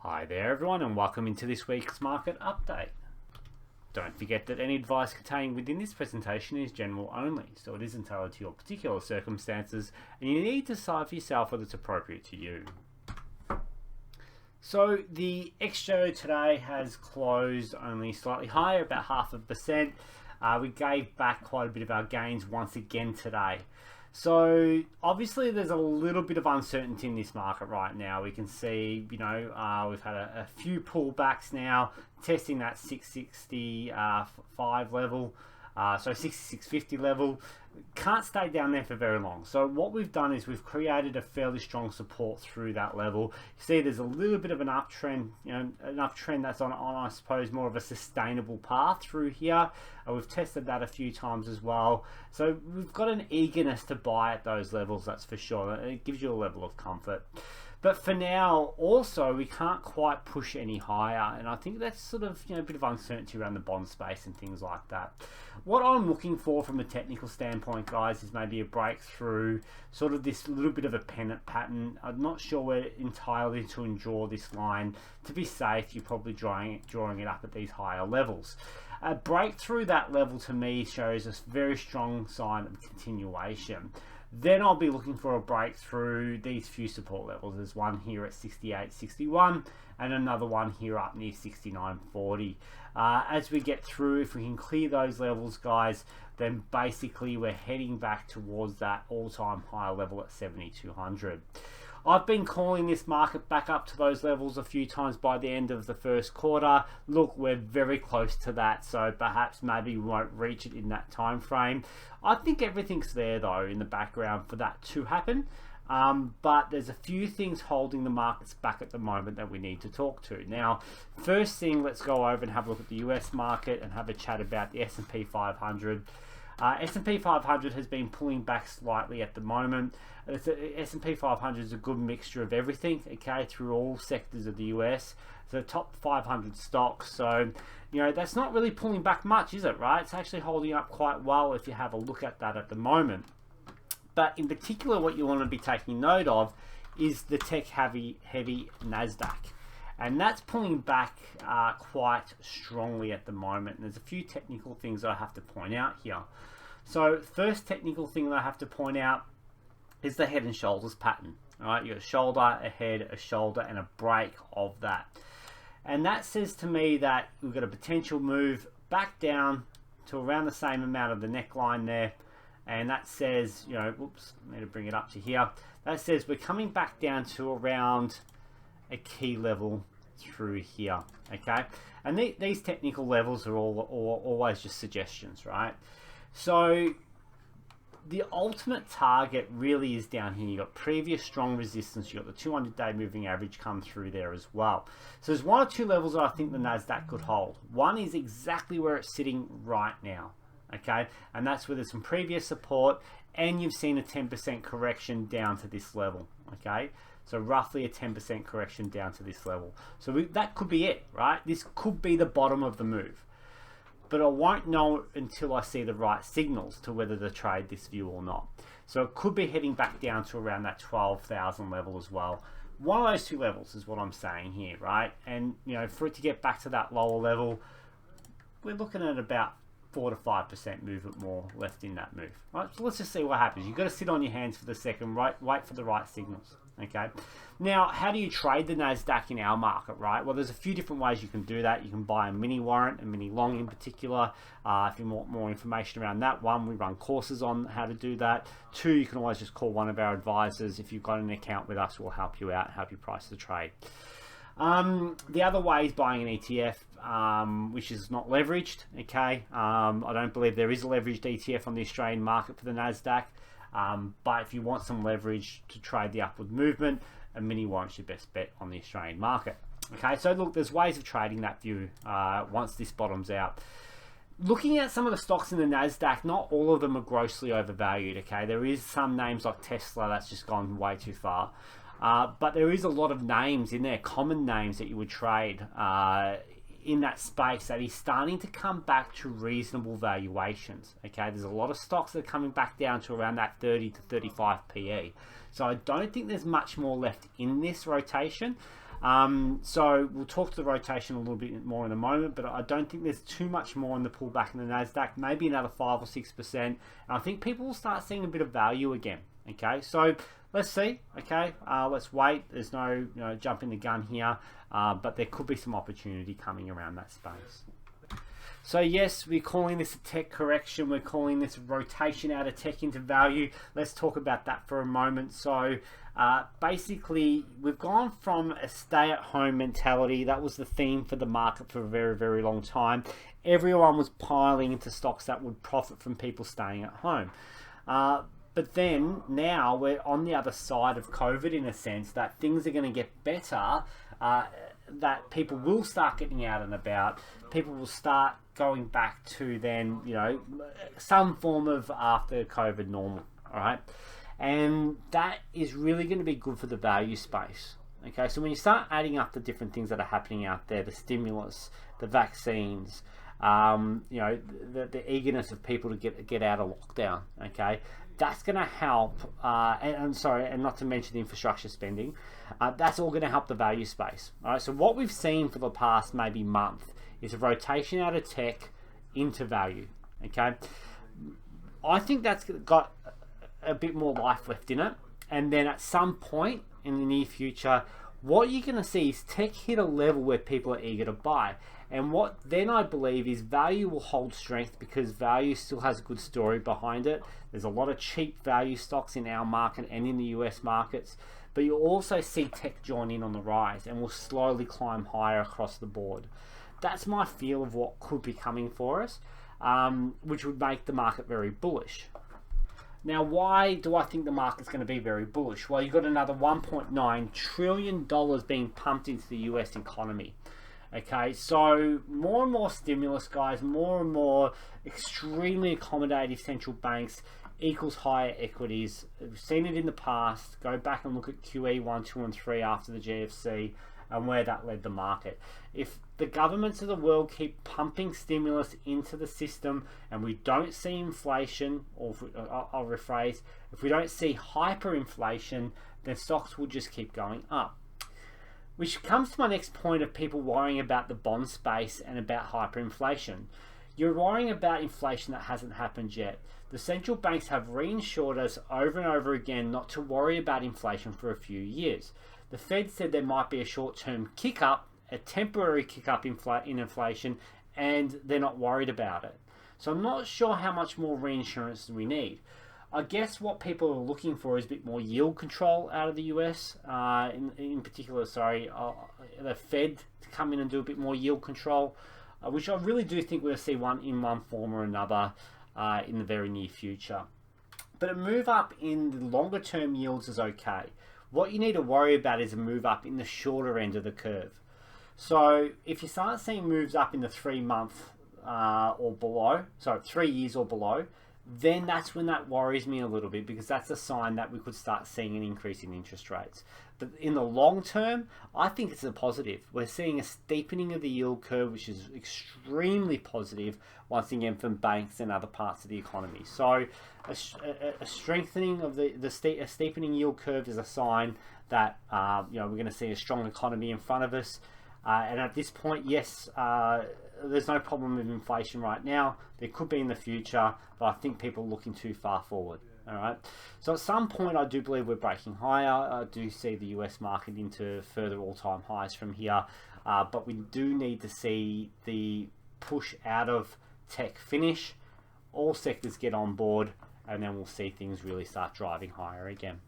Hi there everyone and welcome into this week's market update. Don't forget that any advice contained within this presentation is general only, so it isn't tailored to your particular circumstances and you need to decide for yourself whether it's appropriate to you. So the XJO today has closed only slightly higher, about 0.5%. We gave back quite a bit of our gains once again today. So obviously there's a little bit of uncertainty in this market right now. We can see, we've had a few pullbacks now, testing that 665 level, so 6650 level. Can't stay down there for very long. So what we've done is we've created a fairly strong support through that level. You see there's a little bit of an uptrend, an uptrend that's on I suppose more of a sustainable path through here. We've tested that a few times as well. So we've got an eagerness to buy at those levels, that's for sure. It gives you a level of comfort. But for now, also, we can't quite push any higher. And I think that's sort of, a bit of uncertainty around the bond space and things like that. What I'm looking for from a technical standpoint, guys, is maybe a breakthrough, sort of this little bit of a pennant pattern. I'm not sure we're entirely to draw this line. To be safe, you're probably drawing it up at these higher levels. A breakthrough that level to me shows a very strong sign of continuation. Then I'll be looking for a breakthrough these few support levels. There's one here at 68.61 and another one here up near 69.40. As we get through, if we can clear those levels, guys, then basically we're heading back towards that all-time high level at 7,200. I've been calling this market back up to those levels a few times by the end of the first quarter. Look, we're very close to that, so perhaps maybe we won't reach it in that time frame. I think everything's there though in the background for that to happen. But there's a few things holding the markets back at the moment that we need to talk to. Now, first thing, let's go over and have a look at the US market and have a chat about the S&P 500. S&P 500 has been pulling back slightly at the moment. S&P 500 is a good mixture of everything, okay, through all sectors of the US. So the top 500 stocks, so that's not really pulling back much, is it, right? It's actually holding up quite well if you have a look at that at the moment. But in particular, what you want to be taking note of is the tech heavy NASDAQ. And that's pulling back quite strongly at the moment. And there's a few technical things that I have to point out here. So first technical thing that I have to point out is the head and shoulders pattern. All right, you got a shoulder, a head, a shoulder, and a break of that. And that says to me that we've got a potential move back down to around the same amount of the neckline there. And that says, whoops, I need to bring it up to here. That says we're coming back down to around a key level through here, okay? And these technical levels are always just suggestions, right? So the ultimate target really is down here. You've got previous strong resistance. You've got the 200-day moving average come through there as well. So there's one or two levels that I think the NASDAQ could hold. One is exactly where it's sitting right now, okay? And that's where there's some previous support and you've seen a 10% correction down to this level, okay? So roughly a 10% correction down to this level. So that could be it, right? This could be the bottom of the move. But I won't know until I see the right signals to whether to trade this view or not. So it could be heading back down to around that 12,000 level as well. One of those two levels is what I'm saying here, right? And for it to get back to that lower level, we're looking at about 4 to 5% movement more left in that move. Right? So let's just see what happens. You've got to sit on your hands for the second, right? Wait for the right signals. Okay. Now, how do you trade the NASDAQ in our market, right? Well, there's a few different ways you can do that. You can buy a mini warrant, a mini long in particular. If you want more information around that one, we run courses on how to do that. Two, you can always just call one of our advisors. If you've got an account with us, we'll help you out, help you price the trade. The other way is buying an ETF, which is not leveraged, okay? I don't believe there is a leveraged ETF on the Australian market for the NASDAQ. But if you want some leverage to trade the upward movement, a mini warrant's your best bet on the Australian market. Okay, so look, there's ways of trading that view once this bottoms out. Looking at some of the stocks in the NASDAQ, not all of them are grossly overvalued, okay? There is some names like Tesla that's just gone way too far. But there is a lot of names in there, common names that you would trade in that space that is starting to come back to reasonable valuations. Okay, there's a lot of stocks that are coming back down to around that 30 to 35 PE. So I don't think there's much more left in this rotation. So we'll talk to the rotation a little bit more in a moment, but I don't think there's too much more in the pullback in the NASDAQ, maybe another 5 or 6%. And I think people will start seeing a bit of value again. Okay, so let's see. Okay, let's wait. There's no jumping the gun here, but there could be some opportunity coming around that space. So yes, we're calling this a tech correction. We're calling this a rotation out of tech into value. Let's talk about that for a moment. So basically, we've gone from a stay-at-home mentality. That was the theme for the market for a very, very long time. Everyone was piling into stocks that would profit from people staying at home. But then now we're on the other side of COVID, in a sense that things are going to get better, that people will start getting out and about. People will start going back to then, some form of after COVID normal, all right? And that is really going to be good for the value space. Okay, so when you start adding up the different things that are happening out there, the stimulus, the vaccines, the eagerness of people to get out of lockdown, okay, that's going to help, and not to mention the infrastructure spending, that's all going to help the value space. All right, so what we've seen for the past maybe month is a rotation out of tech into value. Okay, I think that's got a bit more life left in it, and then at some point in the near future, what you're going to see is tech hit a level where people are eager to buy. And what then I believe is value will hold strength because value still has a good story behind it. There's a lot of cheap value stocks in our market and in the US markets, but you'll also see tech join in on the rise and will slowly climb higher across the board. That's my feel of what could be coming for us, which would make the market very bullish. Now, why do I think the market's going to be very bullish? Well, you've got another $1.9 trillion being pumped into the US economy. Okay, so more and more stimulus, guys, more and more extremely accommodative central banks equals higher equities. We've seen it in the past. Go back and look at QE 1, 2, and 3 after the GFC and where that led the market. If the governments of the world keep pumping stimulus into the system and we don't see inflation, or I'll rephrase, if we don't see hyperinflation, then stocks will just keep going up. Which comes to my next point of people worrying about the bond space and about hyperinflation. You're worrying about inflation that hasn't happened yet. The central banks have reassured us over and over again not to worry about inflation for a few years. The Fed said there might be a short-term kick-up, a temporary kick-up in inflation, and they're not worried about it. So I'm not sure how much more reinsurance we need. I guess what people are looking for is a bit more yield control out of the US, in particular, the Fed to come in and do a bit more yield control, which I really do think we'll see one form or another in the very near future. But a move up in the longer term yields is okay. What you need to worry about is a move up in the shorter end of the curve. So if you start seeing moves up in the 3 month or below, 3 years or below, then that's when that worries me a little bit, because that's a sign that we could start seeing an increase in interest rates. But in the long term, I think it's a positive. We're seeing a steepening of the yield curve, which is extremely positive once again from banks and other parts of the economy. So a strengthening of a steepening yield curve is a sign that we're going to see a strong economy in front of us. And at this point, yes, there's no problem with inflation right now. There could be in the future, but I think people are looking too far forward. All right. So at some point, I do believe we're breaking higher. I do see the US market into further all-time highs from here, but we do need to see the push out of tech finish. All sectors get on board, and then we'll see things really start driving higher again.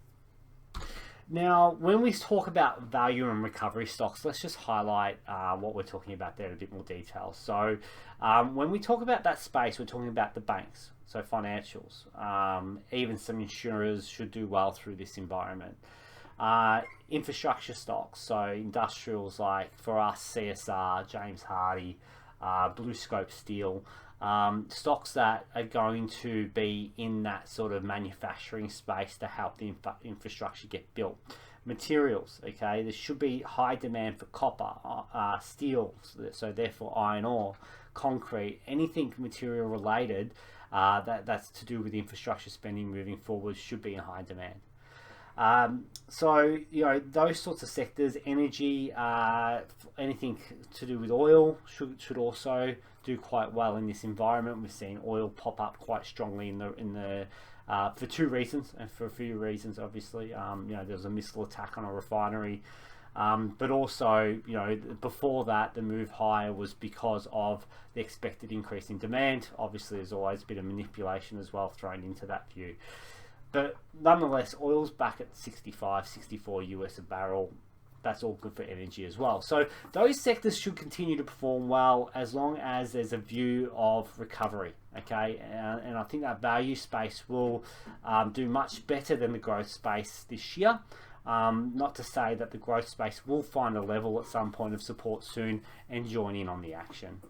Now, when we talk about value and recovery stocks, let's just highlight what we're talking about there in a bit more detail. So when we talk about that space, we're talking about the banks, so financials. Even some insurers should do well through this environment. Infrastructure stocks, so industrials like, for us, CSR, James Hardie, BlueScope Steel, stocks that are going to be in that sort of manufacturing space to help the infrastructure get built. Materials, okay, there should be high demand for copper, steel, so therefore iron ore, concrete, anything material related that's to do with infrastructure spending moving forward should be in high demand. So, you know, those sorts of sectors, energy, anything to do with oil should also do quite well in this environment. We've seen oil pop up quite strongly in the for two reasons, and for a few reasons, obviously. You know, there was a missile attack on a refinery, but also, you know, before that, the move higher was because of the expected increase in demand. Obviously, there's always a bit of manipulation as well thrown into that view. But nonetheless, oil's back at 65, 64 US a barrel. That's all good for energy as well. So those sectors should continue to perform well as long as there's a view of recovery, okay? And I think that value space will do much better than the growth space this year. Not to say that the growth space will find a level at some point of support soon and join in on the action.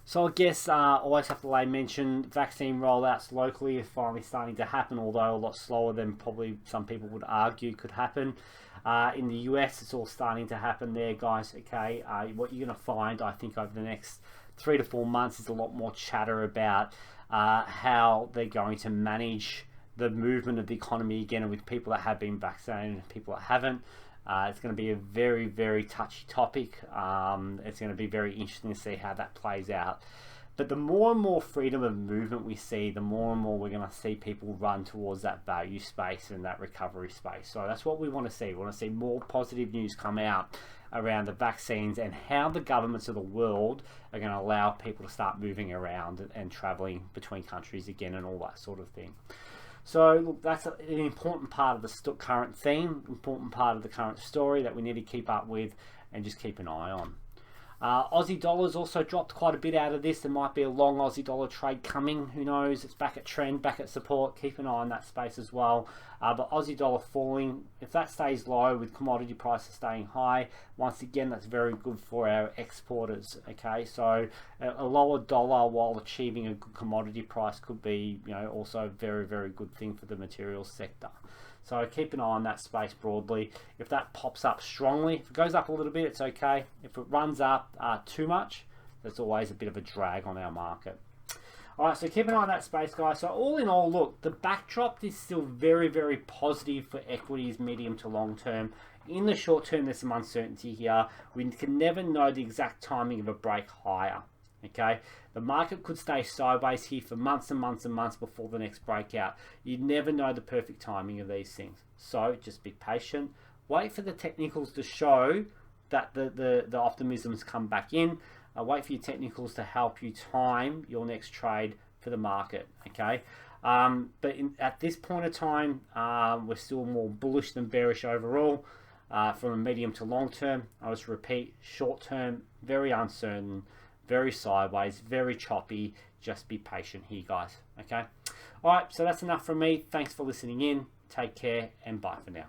So I guess always have to mention vaccine rollouts locally are finally starting to happen, although a lot slower than probably some people would argue could happen. In the US, it's all starting to happen there, guys. Okay, what you're going to find, I think, over the next 3 to 4 months is a lot more chatter about how they're going to manage the movement of the economy again, with people that have been vaccinated and people that haven't. It's going to be a very, very touchy topic. It's going to be very interesting to see how that plays out. But the more and more freedom of movement we see, the more and more we're going to see people run towards that value space and that recovery space. So that's what we want to see. We want to see more positive news come out around the vaccines and how the governments of the world are going to allow people to start moving around and traveling between countries again and all that sort of thing. So look, that's an important part of the current theme, important part of the current story that we need to keep up with and just keep an eye on. Aussie dollars also dropped quite a bit out of this. There might be a long Aussie dollar trade coming. Who knows? It's back at trend, back at support. Keep an eye on that space as well. But Aussie dollar falling. If that stays low with commodity prices staying high, once again, that's very good for our exporters. Okay, so a lower dollar while achieving a good commodity price could be, you know, also a very, very good thing for the materials sector. So keep an eye on that space broadly. If that pops up strongly, if it goes up a little bit, it's okay. If it runs up too much, there's always a bit of a drag on our market. All right, so keep an eye on that space, guys. So all in all, look, the backdrop is still very, very positive for equities medium to long term. In the short term, there's some uncertainty here. We can never know the exact timing of a break higher. Okay, the market could stay sideways here for months and months and months before the next breakout. You never know the perfect timing of these things. So just be patient. Wait for the technicals to show that the optimism's come back in. Wait for your technicals to help you time your next trade for the market. Okay, but at this point of time, we're still more bullish than bearish overall. From a medium to long term, I'll just repeat, short term, very uncertain, very sideways, very choppy. Just be patient here, guys. Okay. All right. So that's enough from me. Thanks for listening in. Take care and bye for now.